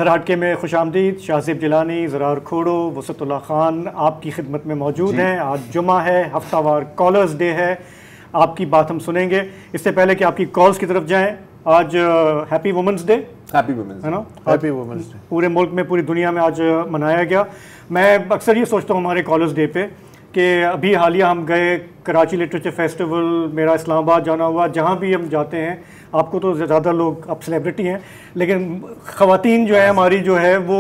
ज़रा हटके में खुशामदीद। शाहज़ेब जिलानी, ज़रार खोड़ो, वसतुल्लाह ख़ान आपकी खिदमत में मौजूद हैं। आज जुमा है, हफ्तावार कॉलर्स डे है, आपकी बात हम सुनेंगे। इससे पहले कि आपकी कॉल्स की तरफ जाएं, आज happy women's day, happy women's है ना? हैप्पी वुमेंस डे पूरे मुल्क में, पूरी दुनिया में आज मनाया गया। मैं अक्सर ये सोचता हूँ हमारे कॉलर्स डे पे कि अभी हालिया हम गए कराची लिटरेचर फेस्टिवल, मेरा इस्लामाबाद जाना हुआ, जहाँ भी हम जाते हैं, आपको तो ज़्यादा लोग, आप सेलिब्रिटी हैं, लेकिन ख़वातीन जो है हमारी जो है वो,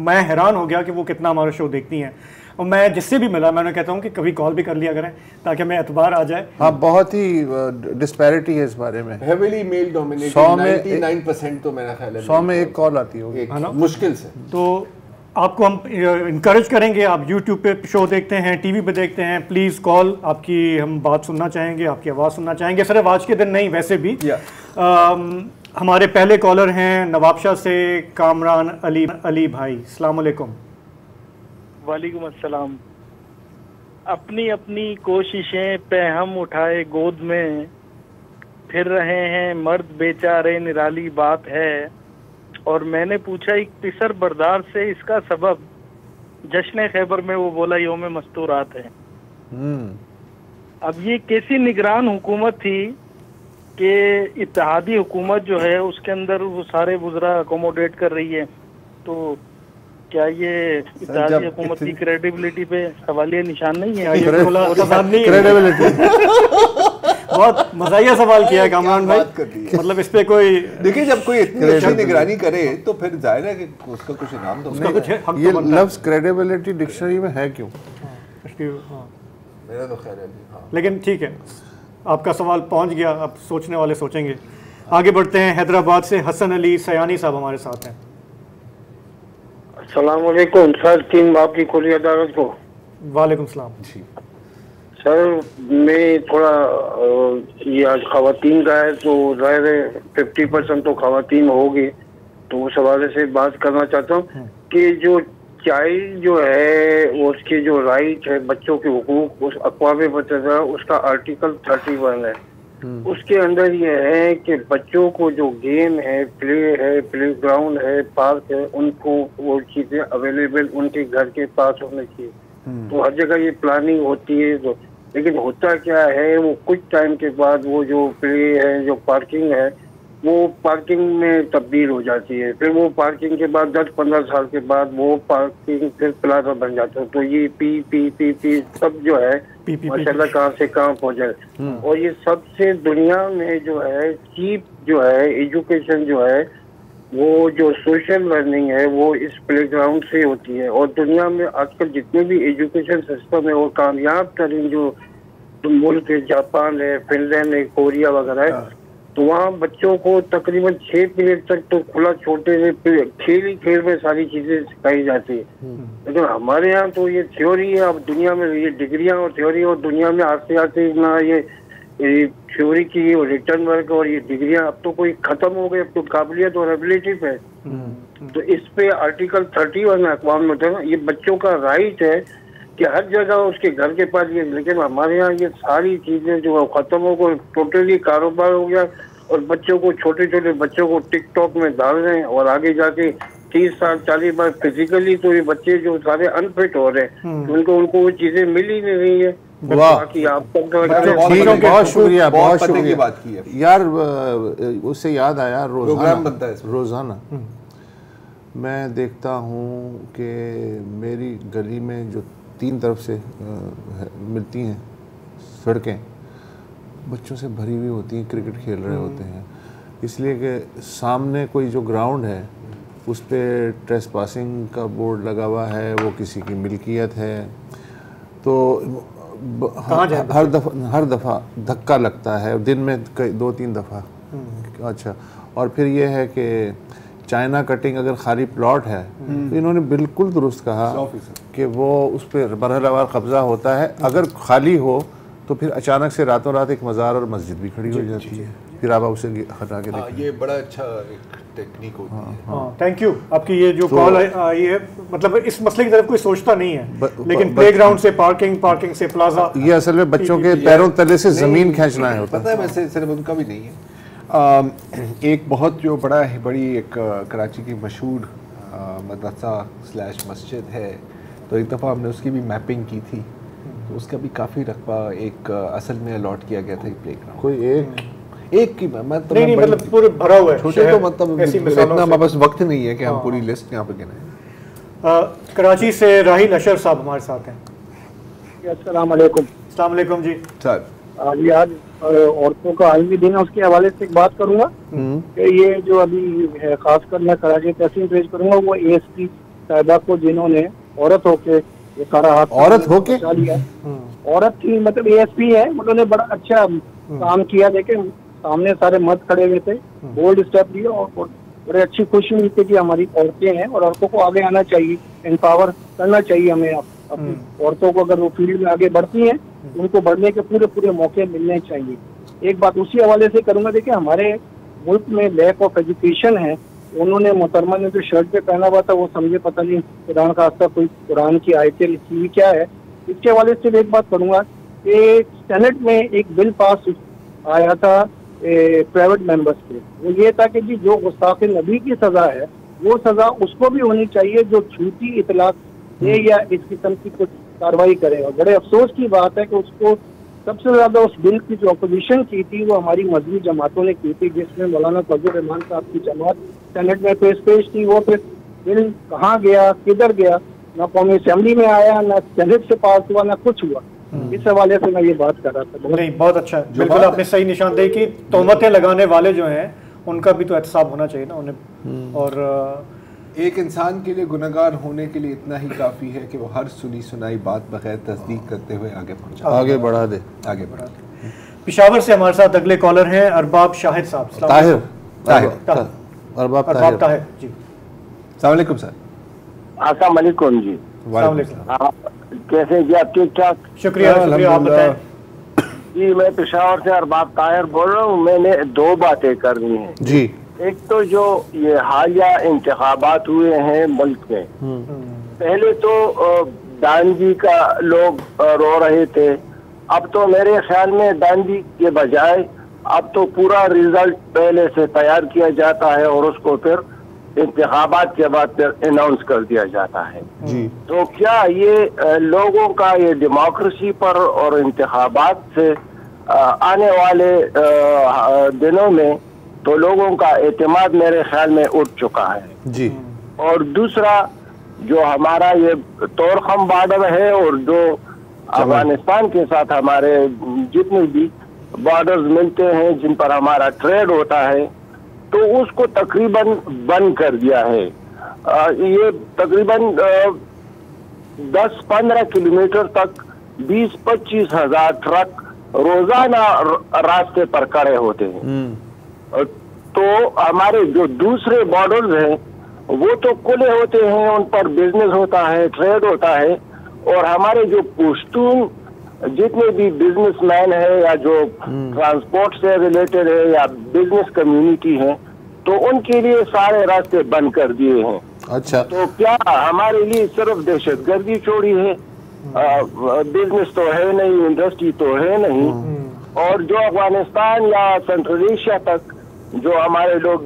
मैं हैरान हो गया कि वो कितना हमारा शो देखती हैं। और मैं जिससे भी मिला मैं कहता हूँ कि कभी कॉल भी कर लिया करें ताकि हमें एतबार आ जाए। हाँ, बहुत ही डिस्पैरिटी है इस बारे में। हेवीली मेल डोमिनेटेड, 99% तो मेरा ख्याल है 100 में एक कॉल आती होगी, है ना, मुश्किल से। तो आपको हम इनकरेज करेंगे, आप YouTube पे शो देखते हैं, टीवी पे देखते हैं, प्लीज़ कॉल, आपकी हम बात सुनना चाहेंगे, आपकी आवाज़ सुनना चाहेंगे। सिर्फ आज के दिन नहीं, वैसे भी हमारे पहले कॉलर हैं नवाबशाह से कामरान अली भाई। अस्सलाम वालेकुम। वालेकुम अस्सलाम। अपनी अपनी कोशिशें पे हम उठाए गोद में, फिर रहे हैं मर्द बेचारे, निराली बात है। और मैंने पूछा एक पिसर बरदार से इसका सबब, जश्न खैबर में वो बोला योम मस्तूरात है। अब ये कैसी निगरान हुकूमत थी कि इत्तेहादी हुकूमत जो है उसके अंदर वो सारे वुज़रा अकोमोडेट कर रही है, तो क्या ये इत्तेहादी हुकूमत की क्रेडिबिलिटी पे सवालिया निशान नहीं है? बहुत मज़ाहिया सवाल किया है कामरान भाई, मतलब इस पे कोई, देखिए जब कोई इतनी निगरानी करे तो फिर जाहिर है कि उसका कुछ इनाम तो उसका कुछ हक ये तो बनता है। लफ्ज़ क्रेडिबिलिटी डिक्शनरी में है क्यों? मेरा तो ख्याल है हाँ। लेकिन ठीक है, आपका सवाल पहुंच गया, अब सोचने वाले सोचेंगे। आगे बढ़ते हैं, हैदराबाद से हसन अली सयानी साहब हमारे साथ हैं। अस्सलाम वालेकुम सर, तीन बाप की खुली अदालत को। वालेकुम सलाम जी सर, मैं थोड़ा ये आज खवातीन का है तो ज़ाहिर है 50% तो खवातीन होगी, तो उस हवाले से बात करना चाहता हूँ कि जो चाइल्ड जो है उसके जो राइट है, बच्चों के हुकूक, उस अक़वाम मुत्तहिदा उसका आर्टिकल 31 है। उसके अंदर ये है कि बच्चों को जो गेम है, प्ले ग्राउंड है, पार्क है, उनको वो चीज़ें अवेलेबल उनके घर के पास होने चाहिए। तो हर जगह ये प्लानिंग होती है तो, लेकिन होता क्या है, वो कुछ टाइम के बाद वो जो प्ले है, जो पार्किंग है, वो पार्किंग में तब्दील हो जाती है। फिर वो पार्किंग के बाद 10-15 साल के बाद वो पार्किंग फिर प्लाजा बन जाता है। तो ये पी सब जो है माशाल्लाह कहाँ से कहाँ पहुँचे। और ये सबसे दुनिया में जो है चीप जो है एजुकेशन जो है, वो जो सोशल लर्निंग है वो इस प्लेग्राउंड से होती है। और दुनिया में आजकल जितने भी एजुकेशन सिस्टम है वो कामयाब तरीन जो मुल्क है, जापान है, फिनलैंड है, कोरिया वगैरह है, तो वहाँ बच्चों को तकरीबन 6 पीरियड तक तो खुला छोटे से खेल ही खेल में सारी चीजें सिखाई जाती है। लेकिन हमारे यहाँ तो ये थ्योरी है, अब दुनिया में ये डिग्रियां और थ्योरी, और दुनिया में आस्ते आस्ते ना ये थ्योरी की रिटर्न वर्क और ये डिग्रियां अब तो कोई खत्म हो गई, अब तो काबिलियत और एबिलिटी पे। तो इस पे आर्टिकल 31 अक़वाम मुत्तहिदा, ये बच्चों का राइट है कि हर जगह उसके घर के पास ये, लेकिन हमारे यहाँ ये सारी चीजें जो खत्म हो गई, टोटली कारोबार हो गया। और बच्चों को, छोटे छोटे बच्चों को टिकटॉक में डाल रहे हैं और आगे जाके 30 साल 40 बार फिजिकली तो ये बच्चे जो सारे अनफिट हो रहे हैं, उनको वो चीजें मिल ही नहीं रही है। बाकी आप बहुत शुक्रिया, बहुत शुक्रिया बात की है यार। उससे याद आया, प्रोग्राम बनता है रोजाना मैं देखता हूँ कि मेरी गली में जो 3 तरफ से मिलती हैं सड़कें, बच्चों से भरी हुई होती हैं, क्रिकेट खेल रहे होते हैं, इसलिए कि सामने कोई जो ग्राउंड है उस पर ट्रेसपासिंग का बोर्ड लगा हुआ है, वो किसी की मिल्कियत है। तो हर दफ़ा धक्का लगता है, दिन में 2-3 दफ़ा। अच्छा, और फिर ये है कि चाइना कटिंग अगर खाली प्लॉट है तो इन्होंने बिल्कुल दुरुस्त कहा कि वो उस पर मरहलावार कब्ज़ा होता है। अगर खाली हो तो फिर अचानक से रातों रात एक मज़ार और मस्जिद भी खड़ी हो जाती है, फिर आप उसे हटा के देखें। ये बड़ा अच्छा एक टेक्निक होती है। हाँ, थैंक यू। आपकी ये जो कॉल आई है, मतलब इस मसले की तरफ कोई सोचता नहीं है, लेकिन प्लेग्राउंड से पार्किंग से प्लाजा, ये असल में बच्चों के पैरों तले से ज़मीन खींचना है होता है। पता है, वैसे सिर्फ उनका भी नहीं है। एक बहुत जो बड़ी एक कराची की मशहूर मदरसा / मस्जिद है, तो एक दफ़ा हमने उसकी भी मैपिंग की थी, तो उसका भी काफ़ी रकबा एक असल में अलॉट किया गया था एक प्लेग्राउंड। कोई एक की मतलब नहीं मतलब पूरे भरा हुआ है छोटे, तो मतलब इतना हमारे पास वक्त नहीं है कि हम पूरी लिस्ट यहाँ पे गिनाएं। कराची से राहिल अशर साहब हमारे साथ हैं। अस्सलाम वालेकुम। अस्सलाम वालेकुम जी। सर आज औरतों का आलमी दिन है, उसके हवाले से एक बात करूंगा कि ये जो अभी है, खासकर मैं कराची तहसील पेश करूंगा वो ASP साहिबा को, जिन्होंने औरत होके ये सारा हाथ औरत होके लिया, औरत थी मतलब ASP है, उन्होंने बड़ा अच्छा काम किया। लेकिन सामने सारे मर्द खड़े हुए थे, बोल्ड स्टेप लिए और बड़े अच्छी खुशी हुई थी कि हमारी औरतें हैं और औरतों को आगे आना चाहिए, एम्पावर करना चाहिए हमें। अपनी औरतों को अगर वो फील्ड में आगे बढ़ती हैं तो उनको बढ़ने के पूरे मौके मिलने चाहिए। एक बात उसी हवाले से करूंगा, देखिए हमारे मुल्क में लैक ऑफ एजुकेशन है। उन्होंने मोहतरमा ने जो शर्ट पे पहना हुआ था वो समझे पता नहीं कुरान का आस्था कोई कुरान की आयतें लिखी हुई क्या है। इसके हवाले से एक बात करूंगा कि सेनेट में एक बिल पास आया था प्राइवेट मेंबर्स पे, वो ये था कि जी जो गुस्ताखे नबी की सजा है वो सजा उसको भी होनी चाहिए जो झूठी इतलाक दे या इस किस्म की कुछ कार्रवाई करे। और बड़े अफसोस की बात है कि उसको सबसे ज्यादा उस बिल की जो अपोजिशन की थी वो हमारी मजहबी जमातों ने की थी, जिसमें मौलाना फजल रहमान साहब की जमात सेनेट में पेश थी। वो फिर बिल कहाँ गया, किधर गया, ना कौमी असेंबली में आया, ना सेनेट से पास हुआ, ना कुछ हुआ। इस हवाले से मैं ये बात कर रहा था। नहीं बहुत अच्छा, बिल्कुल आपने सही निशानदेही की। तोहमतें लगाने वाले जो हैं उनका भी तो एहतसाब होना चाहिए ना उन्हें। और एक इंसान के लिए गुनहगार होने के लिए इतना ही काफ़ी है कि वो हर सुनी सुनाई बात बगैर तस्दीक करते हुए आगे बढ़ा दे। पेशावर से हमारे साथ अगले कॉलर हैं अरबाब शाहिद साहब। अरबाब ताहिर जी। अस्सलाम वालेकुम सर। अस्सलाम वालेकुम जी। कैसे जी आप? ठीक ठाक, शुक्रिया। आप बताएं जी। मैं पेशावर से अरबाब ताहिर बोल रहा हूँ। मैंने दो बातें करनी है जी। एक तो जो ये हालिया इंतखाबात हुए हैं मुल्क में, पहले तो दानजी का लोग रो रहे थे, अब तो मेरे ख्याल में दानजी के बजाय अब तो पूरा रिजल्ट पहले से तैयार किया जाता है और उसको फिर इंतखाबात के बाद फिर अनाउंस कर दिया जाता है जी। तो क्या ये लोगों का ये डेमोक्रेसी पर और इंतखाबात से आने वाले दिनों में तो लोगों का एतमाद मेरे ख्याल में उठ चुका है जी। और दूसरा जो हमारा ये तोरखम बॉर्डर है और जो अफगानिस्तान के साथ हमारे जितने भी बॉर्डर्स मिलते हैं जिन पर हमारा ट्रेड होता है तो उसको तकरीबन बंद कर दिया है। ये तकरीबन 10-15 किलोमीटर तक 20-25 हजार ट्रक रोजाना रास्ते पर खड़े होते हैं। तो हमारे जो दूसरे बॉर्डर्स हैं वो तो खुले होते हैं, उन पर बिजनेस होता है, ट्रेड होता है और हमारे जो पुश्तून जितने भी बिजनेसमैन है या जो ट्रांसपोर्ट से रिलेटेड है या बिजनेस कम्युनिटी है तो उनके लिए सारे रास्ते बंद कर दिए हैं। अच्छा, तो क्या हमारे लिए सिर्फ दहशतगर्दी छोड़ी है? बिजनेस तो है नहीं, इंडस्ट्री तो है नहीं और जो अफगानिस्तान या सेंट्रल एशिया तक जो हमारे लोग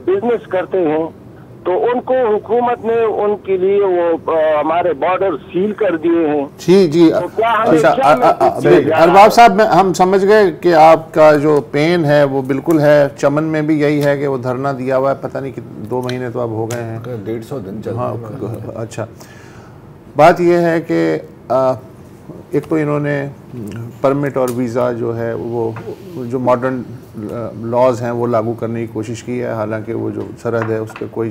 बिजनेस करते हैं तो उनको हुकूमत ने उनके लिए वो हमारे बॉर्डर सील कर दिए हैं। जी जी। तो क्या अच्छा अरबाब साहब, हम समझ गए कि आपका जो पेन है वो बिल्कुल है। चमन में भी यही है कि वो धरना दिया हुआ है, पता नहीं कि 2 महीने तो अब हो गए हैं, 150 दिन चल। हाँ अच्छा, बात यह है कि एक तो इन्होंने परमिट और वीज़ा जो है वो जो मॉडर्न लॉज हैं वो लागू करने की कोशिश की है, हालांकि वो जो सरहद है उस पर कोई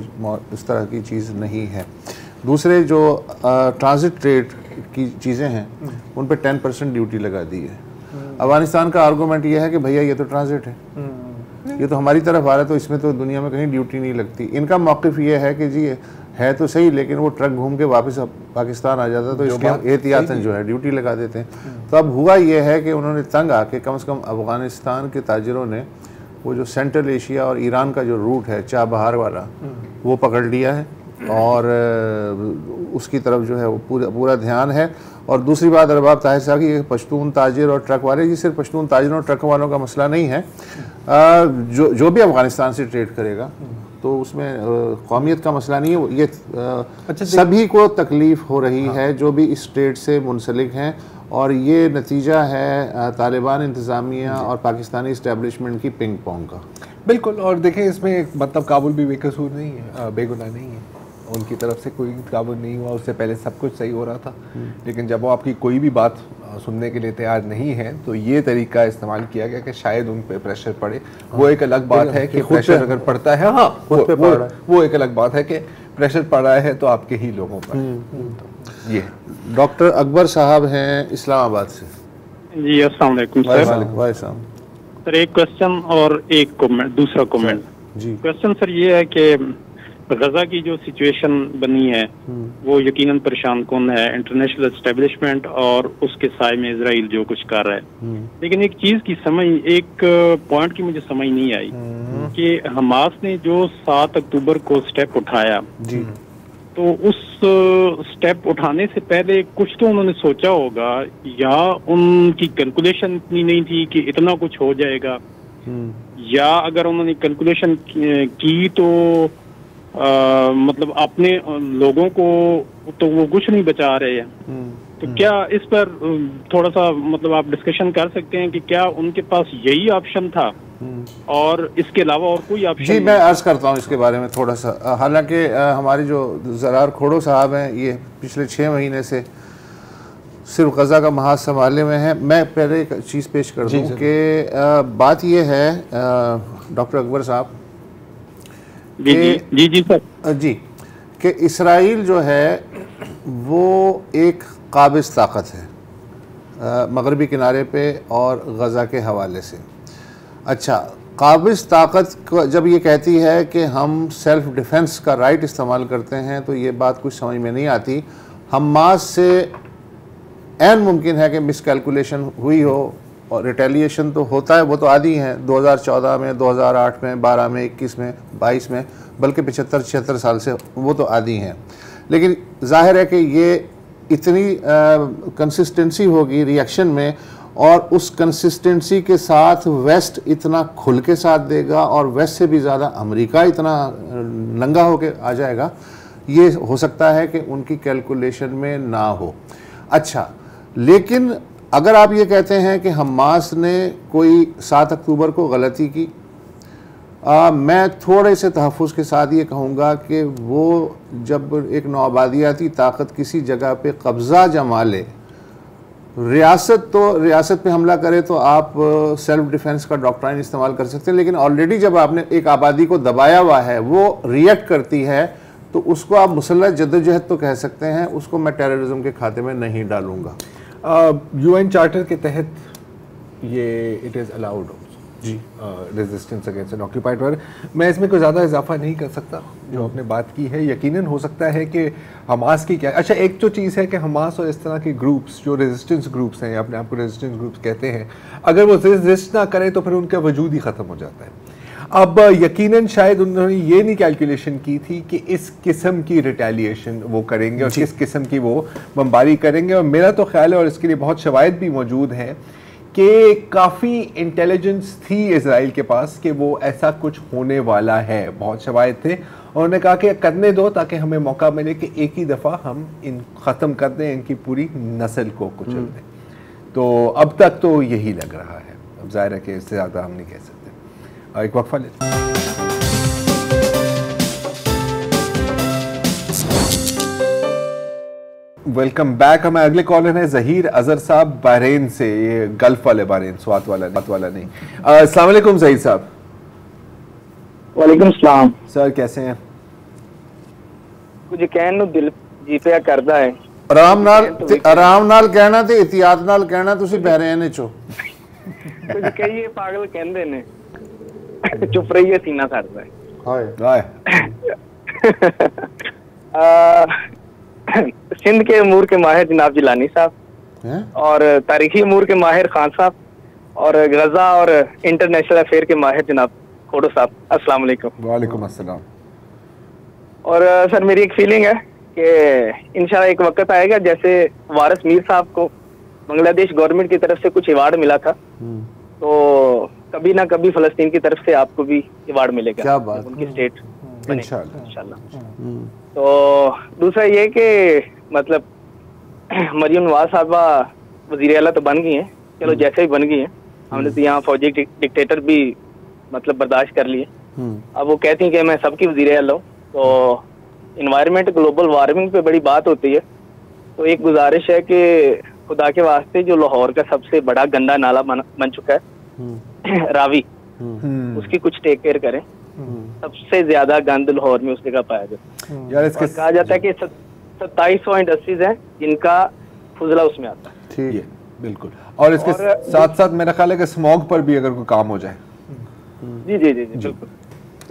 इस तरह की चीज़ नहीं है। दूसरे जो ट्रांजिट ट्रेड की चीज़ें हैं उन पर 10% ड्यूटी लगा दी है। अफगानिस्तान का आर्गूमेंट ये है कि भैया ये तो ट्रांजिट है, ये तो हमारी तरफ आ रहा है तो इसमें तो दुनिया में कहीं ड्यूटी नहीं लगती। इनका मौक़िफ़ ये है कि जी है तो सही लेकिन वो ट्रक घूम के वापस पाकिस्तान आ जाता है तो इसके हम एहतियातन जो है ड्यूटी लगा देते हैं। तो अब हुआ ये है कि उन्होंने तंग आके कम से कम अफ़गानिस्तान के ताजिरों ने वो जो सेंट्रल एशिया और ईरान का जो रूट है चाबहार वाला वो पकड़ लिया है और उसकी तरफ जो है वो पूरा ध्यान है। और दूसरी बात अरबाब ताहिर साहब की पश्तून ताजिर और ट्रक वाले, ये सिर्फ पश्तून ताजिरों और ट्रक वालों का मसला नहीं है, जो भी अफ़गानिस्तान से ट्रेड करेगा तो उसमें कौमियत का मसला नहीं है। ये सभी को तकलीफ हो रही है जो भी इस स्टेट से मुंसलिक हैं, और ये नतीजा है तालिबान इंतज़ामिया और पाकिस्तानी इस्टेब्लिशमेंट की पिंग पोंग का। बिल्कुल। और देखें इसमें मतलब काबुल भी बेकसूर नहीं है, बेगुनाह नहीं है, उनकी तरफ से कोई काबुल नहीं हुआ, उससे पहले सब कुछ सही हो रहा था। लेकिन जब वो आपकी कोई भी बात सुनने के लिए तैयार नहीं है तो ये तरीका इस्तेमाल किया गया कि शायद उन पे प्रेशर पड़े। वो एक अलग बात है कि प्रेशर अगर पड़ता है, हाँ वो एक अलग बात है कि प्रेशर पड़ रहा है तो आपके ही लोगों पर। ये डॉक्टर अकबर साहब हैं इस्लामाबाद से। जी अस्सलाम वालेकुम सर। सर एक क्वेश्चन और एक कमेंट, दूसरा कमेंट जी। क्वेश्चन सर ये है कि गजा की जो सिचुएशन बनी है वो यकीनन परेशान कौन है, इंटरनेशनल एस्टेब्लिशमेंट और उसके साए में इजराइल जो कुछ कर रहा है। लेकिन एक चीज की समझ, एक पॉइंट की मुझे समझ नहीं आई कि हमास ने जो 7 अक्टूबर को स्टेप उठाया जी, तो उस स्टेप उठाने से पहले कुछ तो उन्होंने सोचा होगा, या उनकी कैलकुलेशन इतनी नहीं थी कि इतना कुछ हो जाएगा, या अगर उन्होंने कैलकुलेशन की तो मतलब अपने लोगों को तो वो कुछ नहीं बचा रहे हैं। तो क्या इस पर थोड़ा सा मतलब आप डिस्कशन कर सकते हैं कि क्या उनके पास यही ऑप्शन था और इसके अलावा और कोई ऑप्शन? जी, मैं अर्ज करता हूँ इसके बारे में थोड़ा सा। हालांकि हमारी जो ज़रार खोड़ो साहब हैं ये पिछले 6 महीने से सिर्फ गज़ा का महाज संभालने में है। मैं पहले एक चीज़ पेश कर दूँ कि बात ये है डॉक्टर अकबर साहब जी सर जी, कि इसराइल जो है वो एक काबिज़ ताकत है मगरबी किनारे पे और गज़ा के हवाले से। अच्छा, काबिज़ ताकत जब ये कहती है कि हम सेल्फ़ डिफेंस का राइट इस्तेमाल करते हैं तो ये बात कुछ समझ में नहीं आती। हमास से ऐन मुमकिन है कि मिसकैलकुलेशन हुई हो, और रिटेलिएशन तो होता है, वो तो आदि हैं 2014 में, 2008 में, 12 में, 21 में, 22 में, बल्कि 75-76 साल से वो तो आदि हैं। लेकिन जाहिर है कि ये इतनी कंसिस्टेंसी होगी रिएक्शन में, और उस कंसिस्टेंसी के साथ वेस्ट इतना खुल के साथ देगा और वेस्ट से भी ज़्यादा अमेरिका इतना नंगा होके आ जाएगा, ये हो सकता है कि उनकी कैलकुलेशन में ना हो। अच्छा, लेकिन अगर आप ये कहते हैं कि हमास ने कोई 7 अक्टूबर को गलती की, मैं थोड़े से तहफ़्फ़ुज़ के साथ ये कहूँगा कि वो जब एक नौआबादियाती ताकत किसी जगह पे कब्ज़ा जमा ले, रियासत पे हमला करे तो आप सेल्फ़ डिफेंस का डॉक्ट्राइन इस्तेमाल कर सकते हैं, लेकिन ऑलरेडी जब आपने एक आबादी को दबाया हुआ है, वो रिएक्ट करती है, तो उसको आप मुसल्लह जद्दोजहद तो कह सकते हैं, उसको मैं टेररिज्म के खाते में नहीं डालूँगा। UN चार्टर के तहत ये इट इज़ अलाउड जी resistance against an occupied power. मैं इसमें कोई ज़्यादा इजाफा नहीं कर सकता, जो आपने बात की है यकीनन हो सकता है कि हमास की क्या, अच्छा एक तो चीज़ है कि हमास और इस तरह के ग्रुप्स जो रेजिस्टेंस ग्रुप्स हैं, अपने आप को रेजिस्टेंस ग्रुप्स कहते हैं, अगर वो रेजिस्ट ना करें तो फिर उनका वजूद ही ख़त्म हो जाता है। अब यकीनन शायद उन्होंने ये नहीं कैलकुलेशन की थी कि इस किस्म की रिटेलिएशन वो करेंगे और किस किस्म की वो बमबारी करेंगे, और मेरा तो ख्याल है, और इसके लिए बहुत शवाहिद भी मौजूद हैं, कि काफ़ी इंटेलिजेंस थी इजराइल के पास कि वो ऐसा कुछ होने वाला है। बहुत शवाहिद थे, उन्होंने कहा कि करने दो ताकि हमें मौका मिले कि एक ही दफ़ा हम इन ख़त्म कर दें, इनकी पूरी नस्ल को कुचल दें। तो अब तक तो यही लग रहा है, अब जाहिर है कि इससे ज़्यादा हम नहीं कह सकते। एक वक्फा ले। Welcome back. हमें अगले कॉलर है जहीर अजहर साहब बहरीन से, ये गल्फ वाले बहरीन, स्वात वाला नहीं। अस्सलाम वालेकुम जहीर साहब। वालेकुम सलाम सर, कैसे हैं? कुछ कहने दिल जी पे करदा है। आराम नाल कहना ते इतियात नाल कहना, तुसी बहरीन चो कुछ कहिए पागल कहंदे ने, चुप रहिए सीना सड़दा है। सिंध के अमूर के माहिर जनाब जिलानी साहब, और तारीखी अमूर के माहिर खान साहब, और गजा और इंटरनेशनल अफेयर के माहिर जनाब खोड़ो साहब, अस्सलाम वालेकुम। वालेकुम अस्सलाम। और सर मेरी एक फीलिंग है कि इंशाल्लाह एक वक्त आएगा जैसे वारिस मीर साहब को बांग्लादेश गवर्नमेंट की तरफ से कुछ अवार्ड मिला था, तो कभी ना कभी फलस्तीन की तरफ से आपको भी अवार्ड मिलेगा। क्या बात, उनकी स्टेट इंशाल्लाह। तो दूसरा ये कि मतलब मरियम नवाज साहबा वज़ीर आला तो बन गई हैं, चलो जैसे ही बन गई हैं, हमने तो यहाँ फौजी डिक्टेटर भी मतलब बर्दाश्त कर लिए। अब वो कहती हैं कि मैं सबकी वज़ीर आला हूँ। तो इन्वायरमेंट ग्लोबल वार्मिंग पे बड़ी बात होती है, तो एक गुजारिश है कि खुदा के वास्ते जो लाहौर का सबसे बड़ा गंदा नाला बन चुका है रावी, उसकी कुछ टेक केयर करें। सबसे ज्यादा गंद लाहौर में उस जगह पाया जाता है यार। इसके कहा जाता है कि 2700 इंडस्ट्रीज हैं जिनका फुजला उसमें आता है। ठीक है, बिल्कुल। और इसके साथ साथ मेरा ख्याल है कि स्मॉग पर भी अगर कोई काम हो जाए। जी जी जी जी बिल्कुल।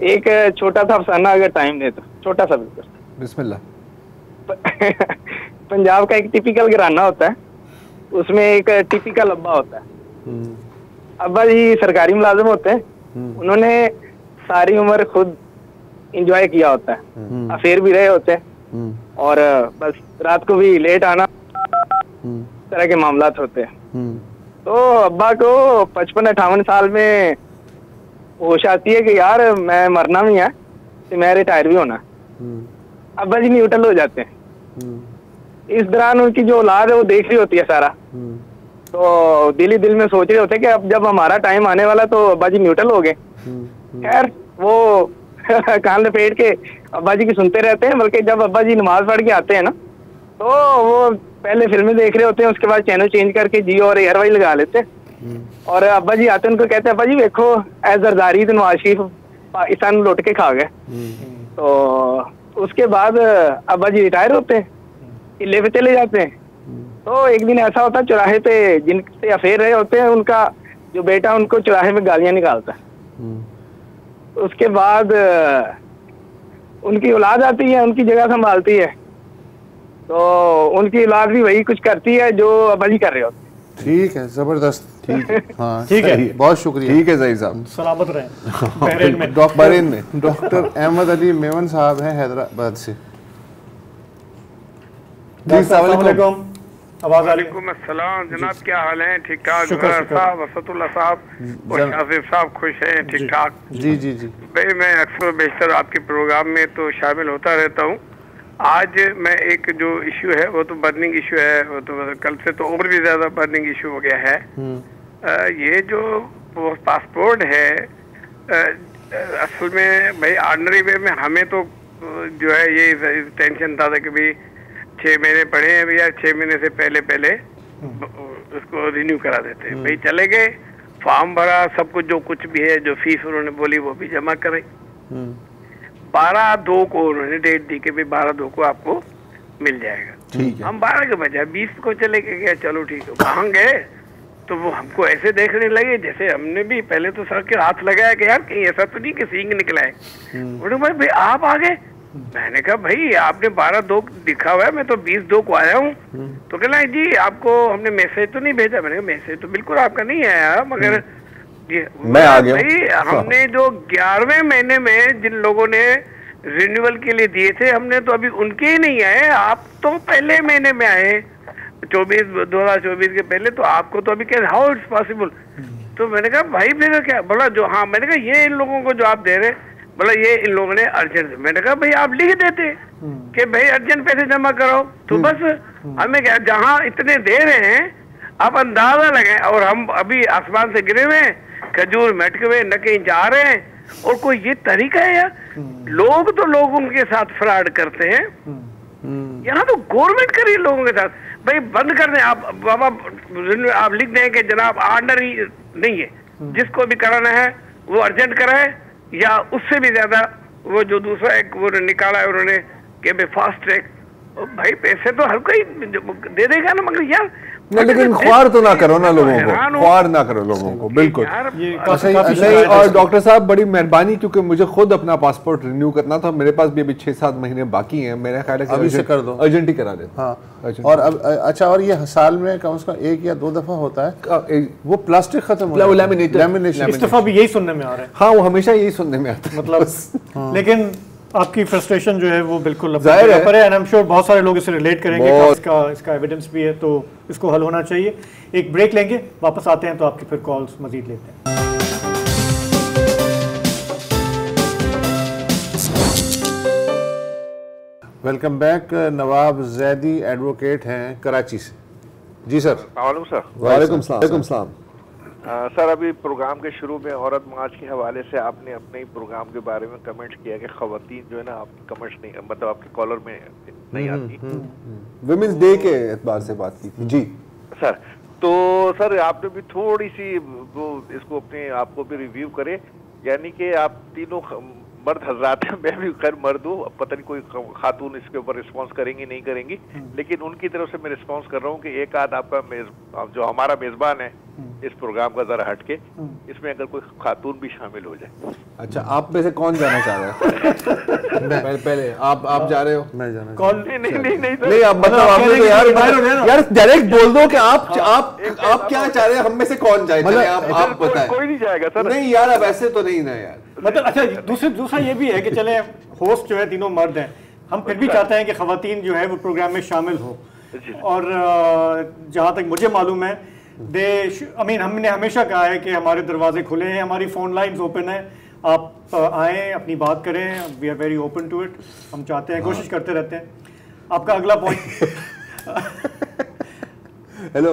एक छोटा सा अफसाना अगर टाइम दे तो, छोटा सा बिल्कुल। बिस्मिल्लाह। पंजाब का एक टिपिकल घराना होता है, उसमें एक टिपिकल अब्बा होता है। अब्बा जी सरकारी मुलाजिम होते हैं, उन्होंने सारी उम्र खुद एंजॉय किया होता है, अफेयर भी रहे होते हैं और बस रात को भी लेट आना, तरह के मामलात होते हैं। तो अब्बा को 55-58 साल में होश आती है कि यार मैं मरना भी है तो मैं रिटायर भी होना। अब्बा जी न्यूट्रल हो जाते हैं। इस दौरान उनकी जो औलाद है वो देख रही होती है सारा, तो दिल ही दिल में सोच रहे होते हैं कि अब जब हमारा टाइम आने वाला तो अब्बा जी न्यूट्रल हो गए। खैर वो कान लपेट के अब्बा जी की सुनते रहते हैं, बल्कि जब अब्बा जी नमाज पढ़ के आते हैं ना, तो वो पहले फिल्में देख रहे होते हैं, उसके बाद चैनल चेंज करके जियो और एयरवाई लगा लेते हैं। और अब्बा जी आते हैं, उनको कहते हैं अब्बा जी देखो ए जरदारी तो नवाज शरीफ पाकिस्तान लुट के खा गए। तो उसके बाद अब्बा जी रिटायर होते हैं, किले पे चले जाते हैं। तो एक दिन ऐसा होता है चौराहे पे जिनसे अफेयर रहे होते हैं, उनका जो बेटा उनको चौराहे में गालियां निकालता है। उसके बाद उनकी औलाद आती है, उनकी जगह संभालती है, तो उनकी औलाद भी वही कुछ करती है जो अब्बा जी कर रहे होते हैं। ठीक है, जबरदस्त। ठीक है, हाँ ठीक है, बहुत शुक्रिया। ठीक है ज़हीर साहब, सलामत रहें। बहरीन में डॉक्टर अहमद अली मेमन साहब हैं हैदराबाद से। जी अस्सलाम वालेकुम। आवाज़ आ रही है? वालेकुम अस्सलाम जनाब, क्या हाल है? ठीक ठाक। साहब असदुल्ला साहब और शाफिर साहब खुश हैं? ठीक ठाक। जी जी जी भाई मैं अक्सर बेशतर आपके प्रोग्राम में तो शामिल होता रहता हूँ। आज मैं एक जो इशू है वो तो बर्निंग इशू है, वो तो कल से तो और भी ज्यादा बर्निंग इशू हो गया है। ये जो पासपोर्ट है असल में भाई ऑर्डिनरी वे में हमें तो जो है ये टेंशन था कि भाई 6 महीने पड़े हैं भैया, 6 महीने से पहले उसको रिन्यू करा देते हैं। भाई चले गए, फॉर्म भरा, सब कुछ जो कुछ भी है, जो फीस उन्होंने बोली वो भी जमा करे। 12/2 को उन्होंने डेट दी कि भाई 12/2 को आपको मिल जाएगा। ठीक है। हम 12 के बजाय 20 को चले गए। चलो ठीक है, वहाँ गए तो वो हमको ऐसे देखने लगे जैसे हमने भी पहले तो सर के हाथ लगाया कि यार कहीं ऐसा तो नहीं कि सींग निकला है। बोले भाई आप आ गए। मैंने कहा भाई आपने 12/2 लिखा हुआ है, मैं तो 20/2 को आया हूँ। तो कहना है जी आपको हमने मैसेज तो नहीं भेजा। मैंने कहा मैसेज तो बिल्कुल आपका नहीं आया, मगर मैं आ गया भाई हमने जो 11वें महीने में जिन लोगों ने रिन्यूअल के लिए दिए थे, हमने तो अभी उनके ही नहीं आए। आप तो पहले महीने में आए 2024 के पहले, तो आपको तो अभी क्या, हाउ इट्स पॉसिबल। तो मैंने कहा भाई फिर क्या बोला, जो हाँ मैंने कहा ये इन लोगों को जो आप दे रहे, बोला ये इन लोगों ने अर्जेंट। मैंने कहा भाई आप लिख देते कि भाई अर्जेंट पैसे जमा करो, तो बस हमें क्या, जहाँ इतने दे रहे हैं आप अंदाजा लगाएं। और हम अभी आसमान से गिरे हुए हैं, खजूर मटके हुए, न कहीं जा रहे हैं, और कोई ये तरीका है यार। लोग तो लोगों के साथ फ्रॉड करते हैं, यहाँ तो गवर्नमेंट कर रही है लोगों के साथ। भाई बंद कर दें आप बाबा, आप लिख दें कि जनाब ऑर्डर ही नहीं है, जिसको भी कराना है वो अर्जेंट कराए, या उससे भी ज्यादा वो जो दूसरा एक वो निकाला है उन्होंने कि भाई फास्ट ट्रैक। भाई पैसे तो हर कोई दे देगा ना, मगर यार लेकिन ख्वार तो ना करो ना लोगों को, ख्वार ना करो लोगों को, बिल्कुल सही। और डॉक्टर साहब बड़ी मेहरबानी, क्योंकि मुझे खुद अपना पासपोर्ट रिन्यू करना था, मेरे पास भी अभी 6-7 महीने बाकी हैं। मेरा ख्याल है अभी से कर दो, अर्जेंट ही करा देता। हाँ। और अब अच्छा, और ये साल में कम से कम 1 या 2 दफा होता है वो प्लास्टिक खत्म हो, लैमिनेशन। इस दफा भी यही सुनने में आ रहा है। हाँ, वो हमेशा यही सुनने में आता है मतलब। लेकिन आपकी फ्रस्ट्रेशन जो है वो बिल्कुल जाहिर है, आई एम श्योर बहुत सारे लोग इसे रिलेट करेंगे। इसका एविडेंस भी है, तो इसको हल होना चाहिए। एक ब्रेक लेंगे, वापस आते हैं तो आपकी फिर कॉल्स मजीद लेते हैं। Welcome back. Nawab Zaidi advocate हैं कराची से। जी सर। सर वालेकुम सलाम। सर, अभी प्रोग्राम के शुरू में औरत मार्च के हवाले से आपने अपने ही प्रोग्राम के बारे में कमेंट किया कि खवातीन जो है ना, आप कमेंट्स नहीं, मतलब आपके कॉलर में नहीं आती। विमेंस डे के एतबार से बात की थी। जी सर, तो सर आपने भी थोड़ी सी वो इसको अपने आपको भी रिव्यू करे, यानी कि आप तीनों मर्द हजरात हैं, मैं भी खैर मर्द हूँ, पता नहीं कोई खातून इसके ऊपर रिस्पांस करेंगी नहीं करेंगी, लेकिन उनकी तरफ से मैं रिस्पांस कर रहा हूँ कि एक आध आपका जो हमारा मेजबान है इस प्रोग्राम का जरा हटके, इसमें अगर कोई खातून भी शामिल हो जाए। अच्छा, आप में से कौन जाना चाह रहा है? पहले आप जा रहे हो? मैं जाना कौन? नहीं, आप मतलब आपने तो यार डायरेक्ट बोल दो कि आप क्या चाह रहे हैं, हम में से कौन जाए? आप बताएं। कोई नहीं जाएगा सर। नहीं यार, अब ऐसे तो नहीं ना यार। मतलब अच्छा, दूसरा ये भी है कि चले होस्ट जो है तीनों मर्द हैं, हम फिर भी चाहते हैं कि खवातीन जो है वो प्रोग्राम में शामिल हो, और जहाँ तक मुझे मालूम है हमने हमेशा कहा है कि हमारे दरवाजे खुले हैं, हमारी फ़ोन लाइन्स ओपन है, आप आएँ अपनी बात करें, we are very open to it. हम चाहते हैं, कोशिश करते रहते हैं। आपका अगला पॉइंट। हेलो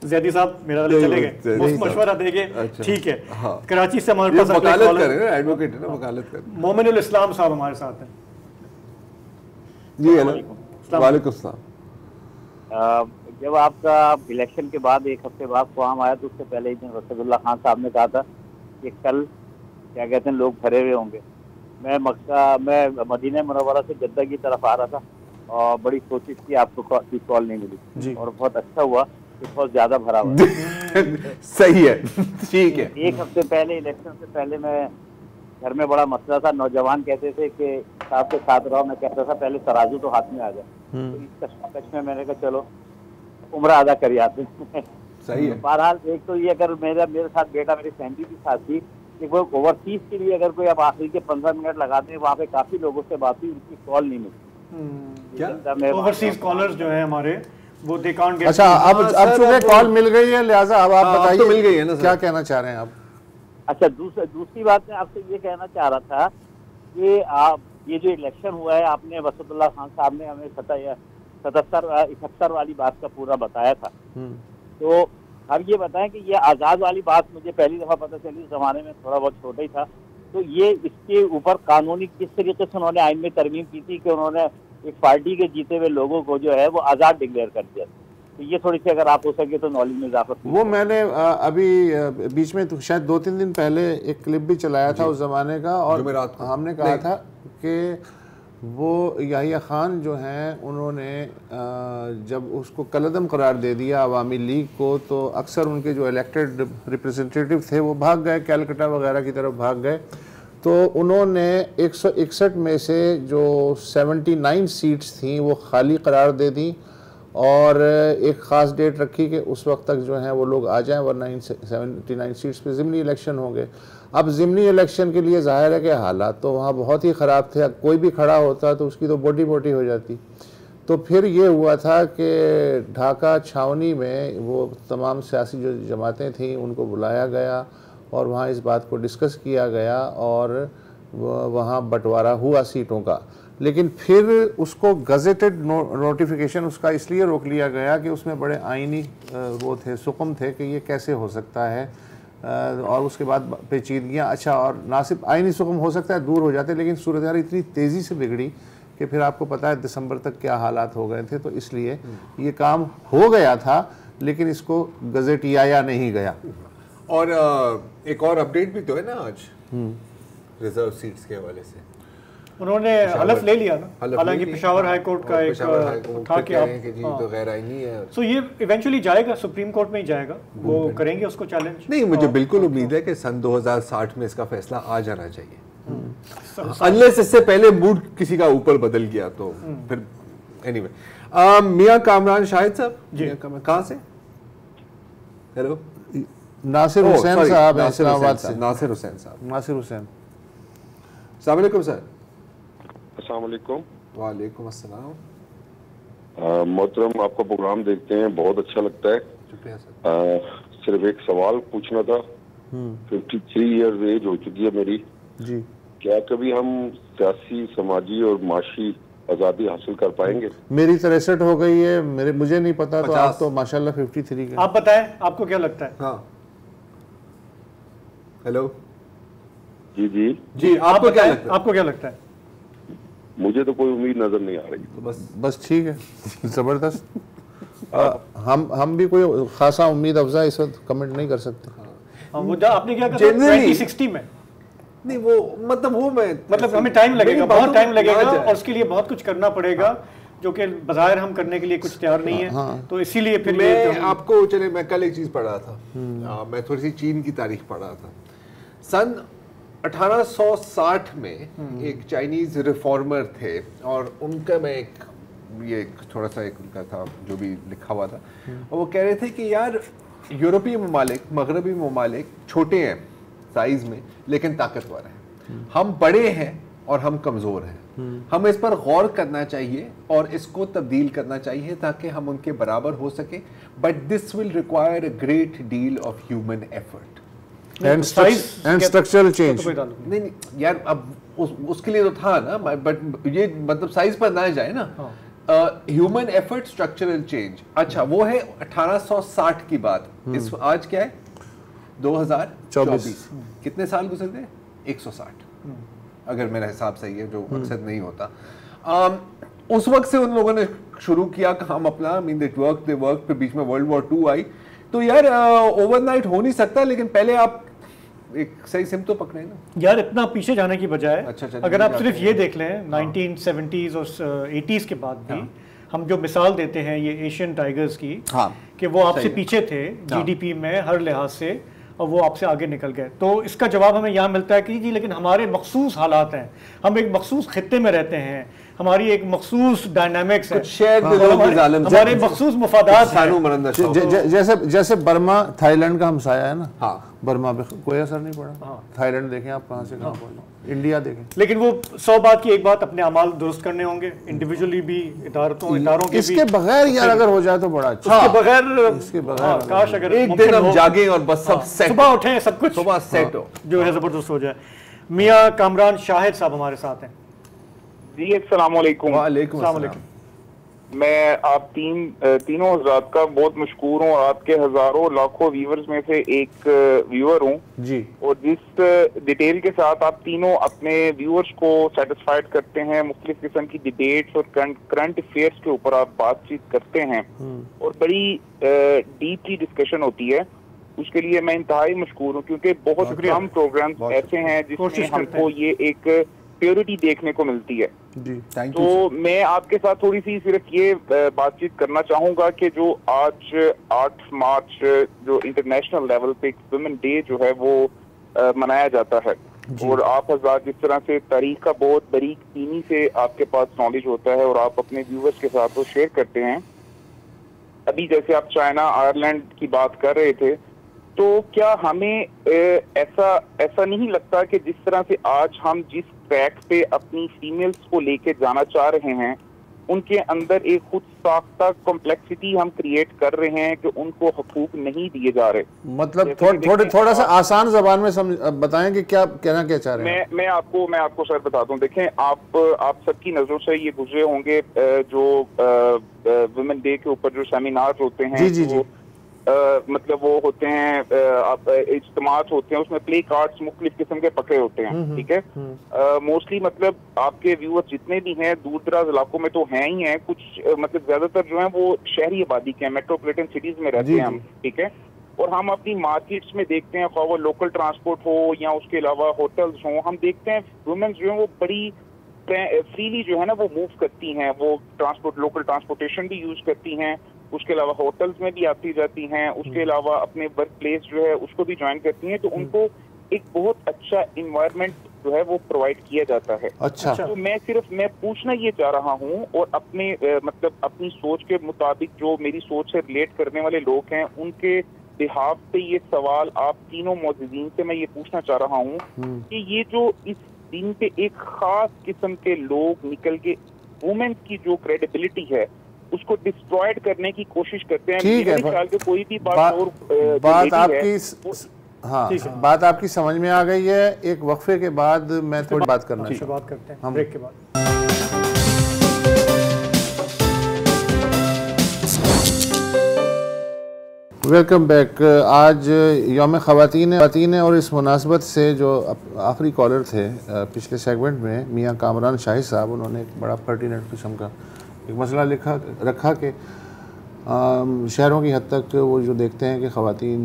जैदी साहब, मेरा वाले चले गए, मशवरा देंगे। ठीक है, कराची से हमारे पास वकालत कर रहे हैं, एडवोकेट है ना, वकालत कर रहे हैं। मोमिनुल इस्लाम साहब हमारे साथ हैं। जी हेलो। वालेकुम सलाम। जब आपका इलेक्शन के बाद एक हफ्ते बाद फॉर्म आया तो उससे पहले ही दिन रसूलुल्लाह खान साहब ने कहा था कि कल क्या कहते हैं लोग भरे हुए होंगे। मैं मदीना मुनव्वरा से जद्दा की तरफ आ रहा था और बड़ी कोशिश की, आपको कॉल नहीं मिली और बहुत अच्छा हुआ कि बहुत ज्यादा भरा हुआ। सही है, ठीक है। एक हफ्ते पहले इलेक्शन से पहले मैं घर में बड़ा मसला था, नौजवान कहते थे कि साथ के साथ रहो, मैं कहता था पहले तराजू तो हाथ में आ जाए, तो इस कश्मकश में मैंने कहा चलो उम्रा अदा कर आते हैं। सही है। बहरहाल एक तो ये, अगर मेरे साथ बेटा, मेरी फैमिली भी साथ थी कि वो ओवरसीज के लिए अगर कोई आप आखिरी के 15 मिनट लगाते हैं, वहाँ पे काफी लोगों से बात हुई, उनकी कॉल नहीं मिली। क्या ओवरसीज कॉलर्स जो है हमारे, वो दे कांट गेट। अच्छा, अब चूंकि कॉल मिल गई है, लिहाजा अब आप बताइए, तो मिल गई है ना, क्या कहना चाह रहे हैं आप? अच्छा, दूसरी बात मैं आपसे ये कहना चाह रहा था कि आप ये जो इलेक्शन हुआ है, आपने वसतुल्लाह खान साहब ने हमें 71 वाली बात का पूरा बताया था, तो हम ये बताएं कि ये आज़ाद वाली बात मुझे पहली दफ़ा पता चली, उस ज़माने में थोड़ा बहुत छोटा ही था, तो ये इसके ऊपर कानूनी किस तरीके से उन्होंने आइन में तरमीम की थी कि उन्होंने एक पार्टी के जीते हुए लोगों को जो है वो आज़ाद डिक्लेयर कर दिया, तो ये थोड़ी सी अगर आप हो सके तो नॉलेज में इजाफा। वो मैंने अभी बीच में तो शायद 2-3 दिन पहले एक क्लिप भी चलाया था उस ज़माने का, और हमने कहा था कि वो याहिया खान जो हैं उन्होंने जब उसको कलअदम करार दे दिया अवामी लीग को, तो अक्सर उनके जो इलेक्टेड रिप्रेजेंटेटिव थे वो भाग गए, कैलकटा वगैरह की तरफ भाग गए, तो उन्होंने 161 में से जो 79 सीट्स थी वो खाली करार दे दी, और एक ख़ास डेट रखी कि उस वक्त तक जो है वो लोग आ जाएं, वरना इन 79 सीट्स पे ज़िमनी इलेक्शन होंगे। अब ज़िमनी इलेक्शन के लिए ज़ाहिर है कि हालात तो वहाँ बहुत ही ख़राब थे, कोई भी खड़ा होता तो उसकी तो बोटी बोटी हो जाती। तो फिर ये हुआ था कि ढाका छावनी में वो तमाम सियासी जो जमातें थीं उनको बुलाया गया और वहाँ इस बात को डिस्कस किया गया, और वहाँ बंटवारा हुआ सीटों का। लेकिन फिर उसको गज़ेटेड नोटिफिकेशन उसका इसलिए रोक लिया गया कि उसमें बड़े आइनी वो थे, सुकम थे कि ये कैसे हो सकता है, और उसके बाद पेचीदगियाँ, अच्छा, और ना सिर्फ आइनी सुकम हो सकता है दूर हो जाते, लेकिन सूरत हाल इतनी तेज़ी से बिगड़ी कि फिर आपको पता है दिसंबर तक क्या हालात हो गए थे, तो इसलिए ये काम हो गया था, लेकिन इसको गज़ेटियाया नहीं गया। और एक और अपडेट भी तो है ना आज रिजर्व सीट्स के हवाले से, उन्होंने हलफ ले लिया ना, हालांकि पेशावर हाई कोर्ट का एक था कि आप तो गैर आईनी है, सो ये इवेंचुअली जाएगा सुप्रीम कोर्ट में ही जाएगा, वो करेंगे उसको चैलेंज। नहीं, मुझे बिल्कुल उम्मीद है कि सन 2060 में इसका फैसला आ जाना चाहिए, अनलेस इससे पहले मूड किसी का ऊपर बदल गया तो फिर एनीवे। मियां कामरान शाहिद साहब जी, कहाँ से? हेलो, नासिर हुसैन साहब, इस्लामाबाद से। नासिर हुसैन साहब। नासिर हुसैन, अस्सलाम वालेकुम सर। अस्सलाम वालेकुम। वालेकुम अस्सलाम। मोहतरम, आपका प्रोग्राम देखते हैं, बहुत अच्छा लगता है। शुक्रिया सर। सिर्फ एक सवाल पूछना था। 53 ईयर्स एज हो चुकी है मेरी जी। क्या कभी हम सियासी, समाजी और माशी आज़ादी हासिल कर पाएंगे? मेरी 63 हो गई है, मुझे नहीं पता, तो आप तो माशाल्लाह 53 के। आप बताएं, आपको क्या लगता है? हाँ, हेलो जी जी जी, आपको क्या लगता है? आपको क्या लगता है? मुझे तो कोई उम्मीद नजर नहीं आ रही। तो बस ठीक है, जबरदस्त। हम भी कोई खासा उम्मीद अफजा इस वक्त कमेंट नहीं कर सकते। वो आपने क्या कहा 2060 में? नहीं, वो मतलब हमें टाइम लगेगा, बहुत टाइम लगेगा, और उसके लिए बहुत कुछ करना पड़ेगा जो कि बाज़ाहिर हम करने के लिए कुछ तैयार नहीं है। तो इसीलिए फिर मैं आपको चले, मैं कल एक चीज पढ़ रहा था, मैं थोड़ी सी चीन की तारीख पढ़ रहा था। सन 1860 में एक चाइनीज रिफॉर्मर थे, और उनका मैं ये थोड़ा सा एक उनका था जो भी लिखा हुआ था, और वो कह रहे थे कि यार यूरोपीय ममालिक, मगरबी ममालिक छोटे हैं साइज में लेकिन ताकतवर हैं, हम बड़े हैं और हम कमजोर हैं। हम इस पर गौर करना चाहिए और इसको तब्दील करना चाहिए ताकि हम उनके बराबर हो सके, but this will require a great deal of human effort and structural change. नहीं यार, अब उसके लिए तो था ना, बट ये मतलब साइज पर ना जाए ना। Human effort, structural change. अच्छा, वो है 1860 की बात। इस आज क्या है 2024, कितने साल गुजर गए? 160, अगर मेरा हिसाब सही है, जो अक्सर नहीं होता। उस वक्त से उन लोगों ने शुरू किया कि हम अपना दे वर्क, फिर बीच में वर्ल्ड वॉर 2 आई। तो यार ओवरनाइट हो नहीं सकता, लेकिन पहले आप एक सही सिम तो पकड़े ना यार। इतना पीछे जाने की बजाय अगर आप सिर्फ ये देख लें 1970s और 80s के बाद भी हम जो मिसाल देते हैं ये एशियन टाइगर्स की, कि वो आपसे पीछे थे जीडीपी में हर लिहाज से, और वो आपसे आगे निकल गए। तो इसका जवाब हमें यहाँ मिलता है कि जी लेकिन हमारे मखसूस हालात हैं, हम एक मखसूस खित्ते में रहते हैं, हमारी एक मखसूस डायनामिक्स है, हमारे मखसूस मफादात हैं। जैसे बर्मा थाईलैंड का हमसाया है ना, बर्मा पे कोई असर नहीं पड़ा। थाईलैंड देखें आप, कहाँ से कहाँ पहुंचे, इंडिया देखें। लेकिन वो 100 बात की एक बात, अपने अमाल दुरुस्त करने होंगे, इंडिविजुअली भी, इदारों के इसके बगैर यार अगर हो जाए तो बड़ा अच्छा। इसके बगैर काश अगर एक दिन हम जागें और बस सब सेट, सुबह उठें, सब कुछ सुबह सेट हो, जो है जबरदस्त हो जाए। मियां कामरान शाहिद साहब हमारे साथ हैं जी। अस्सलाम वालेकुम। वालेकुम अस्सलाम। मैं आप तीनों हजरात का बहुत मशकूर हूँ, और आपके हजारों लाखों व्यूअर्स में से एक व्यूअर हूँ जी। और जिस डिटेल के साथ आप तीनों अपने व्यूअर्स को सेटिस्फाइड करते हैं, मुख्तलिफ किस्म की डिबेट्स और करंट अफेयर्स के ऊपर आप बातचीत करते हैं और बड़ी डीपली डिस्कशन होती है, उसके लिए मैं इंतहाई मशकूर हूँ, क्योंकि बहुत कम प्रोग्राम ऐसे हैं जिसमें हमको ये एक प्योरिटी देखने को मिलती है जी। तो मैं आपके साथ थोड़ी सी सिर्फ ये बातचीत करना चाहूंगा कि जो आज 8 मार्च जो इंटरनेशनल लेवल पे वुमेन डे जो है वो मनाया जाता है, और आप हज़रात जिस तरह से तारीख का बहुत बारीक तीनी से आपके पास नॉलेज होता है और आप अपने व्यूवर्स के साथ वो शेयर करते हैं। अभी जैसे आप चाइना आयरलैंड की बात कर रहे थे, तो क्या हमें ऐसा नहीं लगता कि जिस तरह से आज हम जिस ट्रैक पे अपनी फीमेल्स को लेके जाना चाह रहे हैं, उनके अंदर एक खुद साख्ता कॉम्प्लेक्सिटी हम क्रिएट कर रहे हैं कि उनको हकूक नहीं दिए जा रहे। मतलब थोड़ा सा आसान जबान में बताएं कि क्या कहना क्या चाह रहे हैं। मैं आपको सर बताता हूँ। देखें, आप सबकी नजरों से ये गुजरे होंगे जो वुमेन डे के ऊपर जो सेमिनार होते हैं, जी। मतलब वो होते हैं इज्तिमात होते हैं, उसमें प्ले कार्ड्स मुख्तलिफ किस्म के पकड़े होते हैं, ठीक है। मोस्टली मतलब आपके व्यूअर्स जितने भी हैं दूर दराज इलाकों में तो हैं ही हैं, कुछ मतलब ज्यादातर जो हैं वो शहरी आबादी के हैं, मेट्रोपॉलिटन सिटीज में रहते हैं हम, ठीक है। और हम अपनी मार्केट्स में देखते हैं, वो लोकल ट्रांसपोर्ट हो या उसके अलावा होटल्स हो, हम देखते हैं वुमेन जो है वो बड़ी फ्रीली जो है ना वो मूव करती हैं, वो लोकल ट्रांसपोर्टेशन भी यूज करती हैं, उसके अलावा होटल्स में भी आती जाती हैं, उसके अलावा अपने वर्क प्लेस जो है उसको भी ज्वाइन करती हैं, तो उनको एक बहुत अच्छा इन्वायरमेंट जो है वो प्रोवाइड किया जाता है। अच्छा। तो मैं पूछना ये चाह रहा हूँ, और अपने मतलब अपनी सोच के मुताबिक जो मेरी सोच से रिलेट करने वाले लोग हैं उनके बिहाफ पे ये सवाल आप तीनों मौजूदीन से मैं ये पूछना चाह रहा हूँ कि ये जो इस दिन पे एक खास किस्म के लोग निकल के वुमेन की जो क्रेडिबिलिटी है उसको डिस्ट्रॉयड करने की कोशिश करते हैं। ठीक है, ख्याल के कोई भी बात बात आपकी समझ में आ गई है। एक वक्फे के बाद मैं थोड़ी बात करना करते हैं ब्रेक के बाद। Welcome back. आज यौम ख़वातीन है और इस मुनासबत से जो आखिरी कॉलर थे पिछले सेगमेंट में मियाँ कामरान शाहिद साहब, उन्होंने एक बड़ा पर्टिनेंट किस्म का एक मसला रखा कि शहरों की हद तक वो जो देखते हैं कि ख़वातीन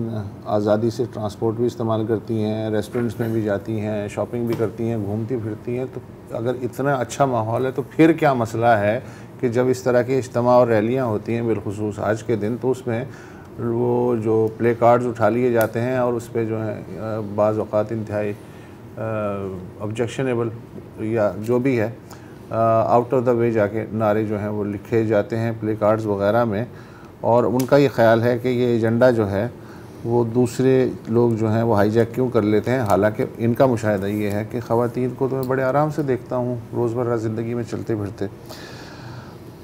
आज़ादी से ट्रांसपोर्ट भी इस्तेमाल करती हैं, रेस्टोरेंट्स में भी जाती हैं, शॉपिंग भी करती हैं, घूमती फिरती हैं, तो अगर इतना अच्छा माहौल है तो फिर क्या मसला है कि जब इस तरह के इज्तिमा और रैलियाँ होती हैं बिलखुसूस आज के दिन, तो उसमें वो जो प्ले कार्ड्स उठा लिए जाते हैं और उस पर जो है बाज़ औक़ात इंतहाई ऑब्जेक्शनेबल या जो भी है आउट ऑफ द वे जाके नारे जो हैं वो लिखे जाते हैं प्ले कार्ड्स वगैरह में, और उनका ये ख्याल है कि ये एजेंडा जो है वो दूसरे लोग जो हैं वो हाईजैक क्यों कर लेते हैं। हालांकि इनका मुशाहिदा ये है कि ख़वातीन को तो मैं बड़े आराम से देखता हूँ रोज़मर्रा ज़िंदगी में चलते फिरते।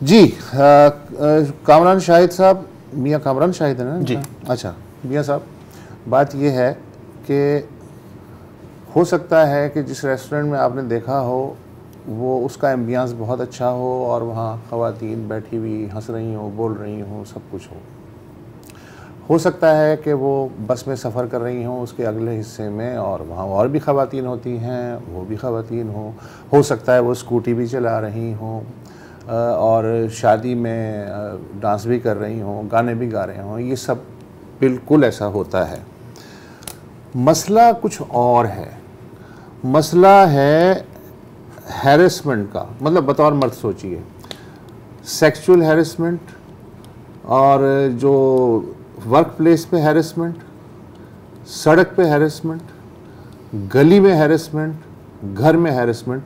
जी कामरान शाहिद साहब, मियाँ कामरान शाहिद है ना जी? अच्छा मियाँ साहब, बात यह है कि हो सकता है कि जिस रेस्टोरेंट में आपने देखा हो वो उसका एम्बियंस बहुत अच्छा हो और वहाँ ख़वातीन बैठी हुई हंस रही हों, बोल रही हों, सब कुछ हो सकता है कि वो बस में सफ़र कर रही हों उसके अगले हिस्से में और वहाँ और भी ख़वातीन होती हैं, वो भी ख़वातीन हो सकता है वो स्कूटी भी चला रही हों और शादी में डांस भी कर रही हों, गाने भी गा रहे हों, ये सब बिल्कुल ऐसा होता है। मसला कुछ और है, मसला है हैरेसमेंट का। मतलब बतौर मर्द सोचिए, सेक्सुअल हैरेसमेंट और जो वर्क प्लेस पे हैरेसमेंट, सड़क पे हैरेसमेंट, गली में हैरेसमेंट, घर में हैरेसमेंट।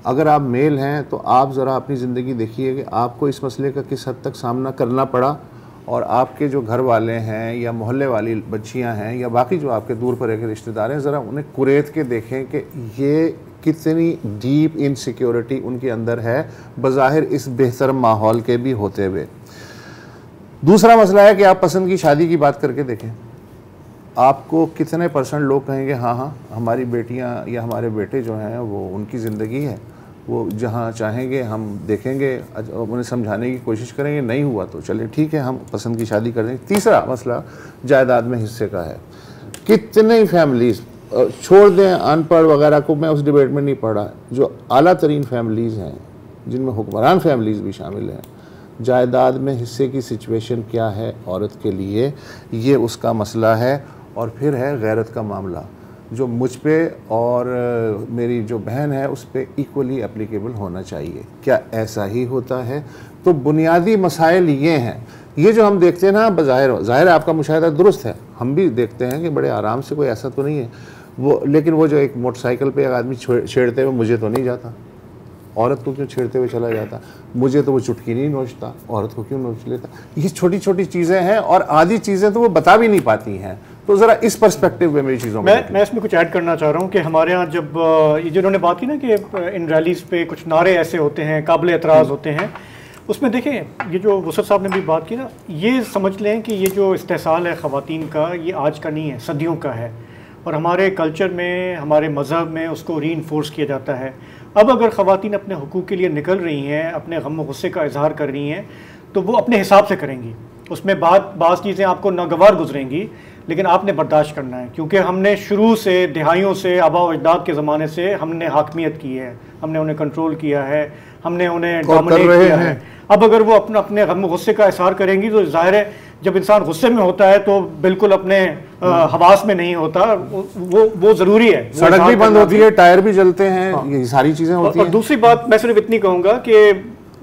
अगर आप मेल हैं तो आप ज़रा अपनी ज़िंदगी देखिए कि आपको इस मसले का किस हद तक सामना करना पड़ा, और आपके जो घर वाले हैं या मोहल्ले वाली बच्चियां हैं या बाकी जो आपके दूर पर के रिश्तेदार हैं, ज़रा उन्हें कुरेद के देखें कि ये कितनी डीप इनसिक्योरिटी उनके अंदर है बज़ाहिर इस बेहतर माहौल के भी होते हुए। दूसरा मसला है कि आप पसंद की शादी की बात करके देखें, आपको कितने % लोग कहेंगे हाँ हाँ हमारी बेटियां या हमारे बेटे जो हैं वो उनकी ज़िंदगी है, वो जहाँ चाहेंगे हम देखेंगे, उन्हें समझाने की कोशिश करेंगे, नहीं हुआ तो चले ठीक है हम पसंद की शादी कर देंगे। तीसरा मसला जायदाद में हिस्से का है। कितने ही फैमिलीज़, छोड़ दें अनपढ़ वगैरह को, मैं उस डिबेट में नहीं पढ़ा, जो आला तरीन फैमिलीज़ हैं जिनमें हुक्मरान फैमिलीज़ भी शामिल हैं, जायदाद में हिस्से की सिचुएशन क्या है औरत के लिए, ये उसका मसला है। और फिर है गैरत का मामला जो मुझ पे और मेरी जो बहन है उस पर इक्वली एप्लीकेबल होना चाहिए। क्या ऐसा ही होता है? तो बुनियादी मसाइल ये हैं। ये जो हम देखते हैं ना, ज़ाहिर है आपका मुशाहिदा दुरुस्त है, हम भी देखते हैं कि बड़े आराम से, कोई ऐसा तो नहीं है वो, लेकिन वो जो एक मोटरसाइकिल पे एक आदमी छेड़ते हुए मुझे तो नहीं जाता, औरत को क्यों छेड़ते हुए चला जाता, मुझे तो वो चुटकी नहीं नोचता, औरत को क्यों नोच लेता। ये छोटी छोटी चीज़ें हैं और आधी चीज़ें तो वो बता भी नहीं पाती हैं। तो ज़रा इस पर्सपेक्टिव में मेरी चीज़ों में मैं इसमें कुछ ऐड करना चाह रहा हूँ कि हमारे यहाँ जब ये जिन्होंने बात की ना कि इन रैलीज़ पे कुछ नारे ऐसे होते हैं काबिल एतराज़ होते हैं, उसमें देखें ये जो वसत साहब ने भी बात की ना, ये समझ लें कि ये जो इस्तेसाल है ख़वातीन का, ये आज का नहीं है, सदियों का है, और हमारे कल्चर में, हमारे मज़हब में उसको रीइंफोर्स किया जाता है। अब अगर ख़वातीन अपने हुकूक़ के लिए निकल रही हैं, अपने गम व गुस्से का इजहार कर रही हैं, तो वो अपने हिसाब से करेंगी। उसमें बाज़ चीज़ें आपको नागवार गुजरेंगी, लेकिन आपने बर्दाश्त करना है, क्योंकि हमने शुरू से दहाइयों से आबा व अजदाद के ज़माने से हमने हाकमियत की है, हमने उन्हें कंट्रोल किया है, हमने उन्हें डोमिनेट किया है। अब अगर वो अपने गम गुस्से का इज़हार करेंगी तो जाहिर है जब इंसान गुस्से में होता है तो बिल्कुल अपने हवास में नहीं होता, वो ज़रूरी है। सड़क भी बंद होती है, टायर भी जलते हैं, हाँ। ये सारी चीज़ें होती हैं। और दूसरी बात मैं सिर्फ इतनी कहूँगा कि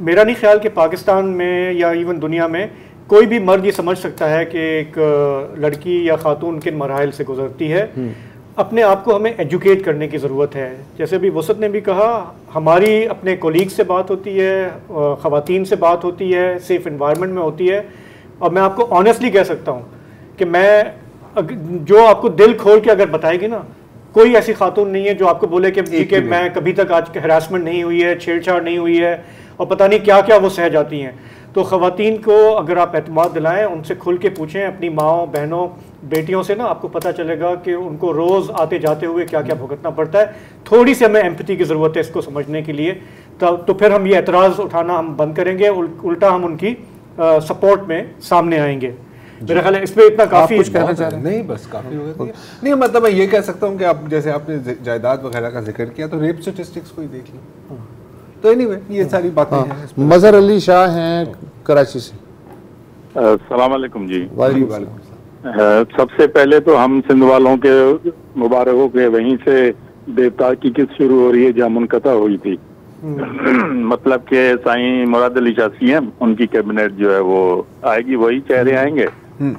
मेरा नहीं ख्याल कि पाकिस्तान में या इवन दुनिया में कोई भी मर्द ये समझ सकता है कि एक लड़की या खातून किन मराहिल से गुजरती है। अपने आप को हमें एजुकेट करने की ज़रूरत है। जैसे अभी वसत ने भी कहा, हमारी अपने कोलीग से बात होती है, ख़वातीन से बात होती है, सेफ़ इन्वायरमेंट में होती है, और मैं आपको ऑनेस्टली कह सकता हूँ कि मैं जो आपको दिल खोल के अगर बताएगी ना, कोई ऐसी खातून नहीं है जो आपको बोले कि मैं कभी तक आज हरासमेंट नहीं हुई है, छेड़छाड़ नहीं हुई है, और पता नहीं क्या क्या वो सह जाती हैं। तो ख़वातीन को अगर आप एतमाद दिलाएं, उनसे खुल के पूछें, अपनी माओ बहनों बेटियों से ना, आपको पता चलेगा कि उनको रोज़ आते जाते हुए क्या क्या भुगतना पड़ता है। थोड़ी सी हमें एम्पैथी की ज़रूरत है इसको समझने के लिए, तो फिर हम ये एतराज़ उठाना हम बंद करेंगे, उल्टा हम उनकी सपोर्ट में सामने आएंगे। मेरा ख्याल है इस पे इतना काफ़ी। कुछ कहना चाह रहे हैं? नहीं बस काफ़ी हो गया। नहीं मतलब मैं ये कह सकता हूँ कि आप जैसे आपने जायदाद वगैरह का जिक्र किया तो रेप स्टेटिस्टिक्स को ही देख लो। तो एनीवे ये सारी बातें हैं। मजहर अली शाह हैं कराची से। अस्सलाम वालेकुम जी। वालेकुम। सबसे पहले तो हम सिंध वालों के मुबारक हो के वहीं से देवता की किस्त शुरू हो रही है जहाँ मुनक़ता हुई थी। मतलब कि साईं मुराद अली शासी हैं, उनकी कैबिनेट जो है वो आएगी, वही चेहरे आएंगे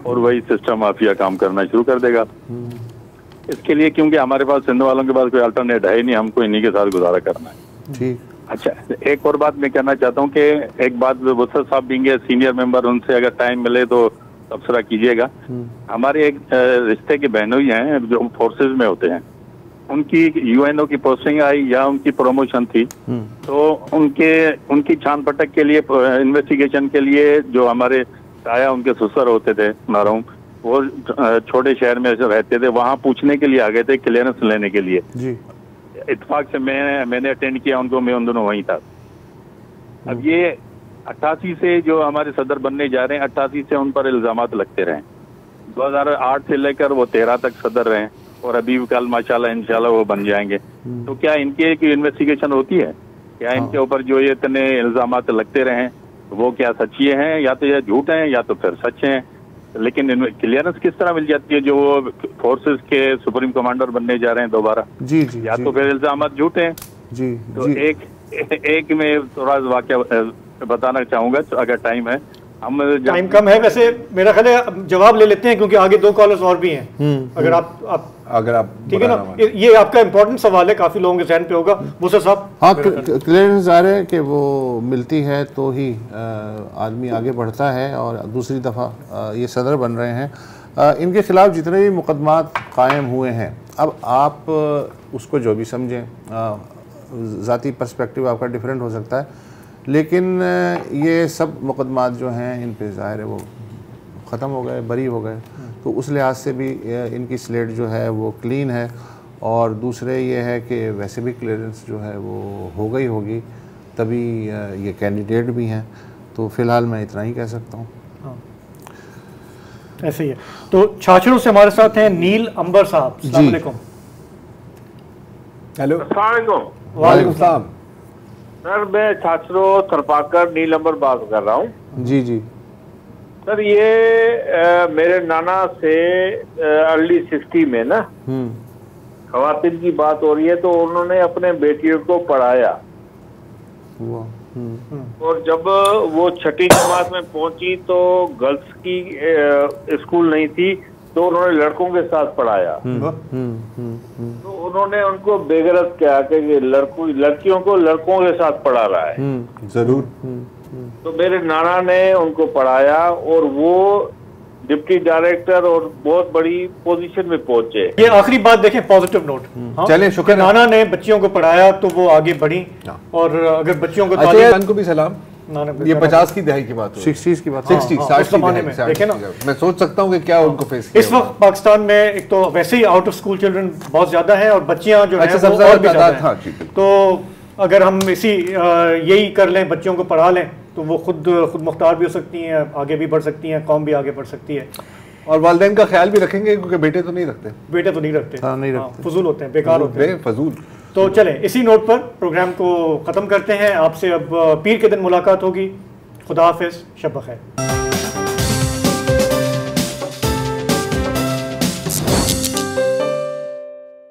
और वही सिस्टम माफिया काम करना शुरू कर देगा। इसके लिए क्योंकि हमारे पास सिंध वालों के पास कोई अल्टरनेट है ही नहीं, हमको इन्हीं के साथ गुजारा करना है। ठीक। अच्छा, एक और बात मैं कहना चाहता हूँ कि एक बात वसत साहब भी सीनियर मेंबर, उनसे अगर टाइम मिले तो तबसरा कीजिएगा। हमारे एक रिश्ते के बहनोई हैं जो फोर्सेज में होते हैं, उनकी यूएनओ की पोस्टिंग आई या उनकी प्रमोशन थी, तो उनकी छान पटक के लिए, इन्वेस्टिगेशन के लिए जो हमारे आया उनके ससुर होते थे मरहूम, वो छोटे शहर में रहते थे, वहाँ पूछने के लिए आ गए थे, क्लियरेंस लेने के लिए जी। इत्तेफाक से मैंने अटेंड किया उनको, मैं उन दोनों वहीं था। अब ये 88 से जो हमारे सदर बनने जा रहे हैं, 88 से उन पर इल्जामात लगते रहे। 2008 से लेकर वो 13 तक सदर रहे और अभी कल माशाल्लाह इंशाल्लाह वो बन जाएंगे। तो क्या इनके की इन्वेस्टिगेशन होती है? क्या इनके ऊपर जो ये इतने इल्जामात लगते रहे वो क्या सच्ची हैं, या तो ये झूठ हैं या तो फिर सच हैं? लेकिन क्लियरेंस किस तरह मिल जाती है जो वो फोर्सेस के सुप्रीम कमांडर बनने जा रहे हैं दोबारा? जी जी। या तो फिर इल्जामात झूठे हैं जी। तो जी। एक में थोड़ा वाकया बताना चाहूंगा अगर टाइम है। हम टाइम कम है वैसे, मेरा ख्याल है जवाब ले लेते हैं क्योंकि आगे 2 कॉलर्स और भी हैं। अगर आप ठीक है ना, ये आपका इंपॉर्टेंट सवाल है, काफी लोगों के जहन पे होगा। मुसा साहब। हाँ, क्लियरेंस आ रहे हैं कि वो मिलती है तो ही आदमी आगे बढ़ता है, और दूसरी दफ़ा ये सदर बन रहे हैं। इनके खिलाफ जितने भी मुकदमात कायम हुए हैं, अब आप उसको जो भी समझें, ज़ाती पर्सपेक्टिव आपका डिफरेंट हो सकता है, लेकिन ये सब मुकदमात जो हैं इन पे ज़ाहिर है वो ख़त्म हो गए, बरी हो गए, तो उस लिहाज से भी इनकी स्लेट जो है वो क्लीन है। और दूसरे ये है कि वैसे भी क्लियरेंस जो है वो हो गई होगी, तभी ये कैंडिडेट भी हैं। तो फ़िलहाल मैं इतना ही कह सकता हूँ। हाँ, ऐसे ही है। तो छाछड़ों से हमारे साथ हैं नील अंबर साहब। अस्सलाम वालेकुम। हेलो। वालेकुम सलाम। सर मैं छाछड़ों थरपाकर नील अंबर बात कर रहा हूँ। जी जी सर, ये मेरे नाना से अर्ली 60 में ना खवातीन की बात हो रही है, तो उन्होंने अपने बेटियों को पढ़ाया और जब वो 6ठी जमात में पहुंची तो गर्ल्स की स्कूल नहीं थी, तो उन्होंने लड़कों के साथ पढ़ाया। तो उन्होंने उनको बेगरत किया कि लड़कियों को लड़कों के साथ पढ़ा रहा है। जरूर। तो मेरे नाना ने उनको पढ़ाया और वो डिप्टी डायरेक्टर और बहुत बड़ी पोजीशन में पहुंचे। ये आखिरी बात देखें, पॉजिटिव नोट। चले, शुक्र। नाना ने बच्चियों को पढ़ाया तो वो आगे बढ़ी, और अगर बच्चियों को तालीम को भी सलाम। ये 50 की दहाई की बात, 60 की बात, 60 जमाने में देखे ना, मैं सोच सकता हूँ कि क्या उनको फेस किया। इस वक्त पाकिस्तान में एक तो वैसे ही आउट ऑफ स्कूल चिल्ड्रन बहुत ज्यादा है और बच्चियां जो है वो और भी ज्यादा हैं। तो अगर हम यही कर लें, बच्चों को पढ़ा लें, तो वो खुद मुख्तार भी हो सकती हैं, आगे भी बढ़ सकती हैं, कौम भी आगे बढ़ सकती है। और वालिदैन का ख्याल भी रखेंगे, क्योंकि बेटे तो नहीं रखते, नहीं रखते, फजूल होते हैं, बेकार होते हैं, फजूल। तो चलें इसी नोट पर प्रोग्राम को ख़त्म करते हैं। आपसे अब पीर के दिन मुलाकात होगी। खुदा हाफिज़, शब बख़ैर।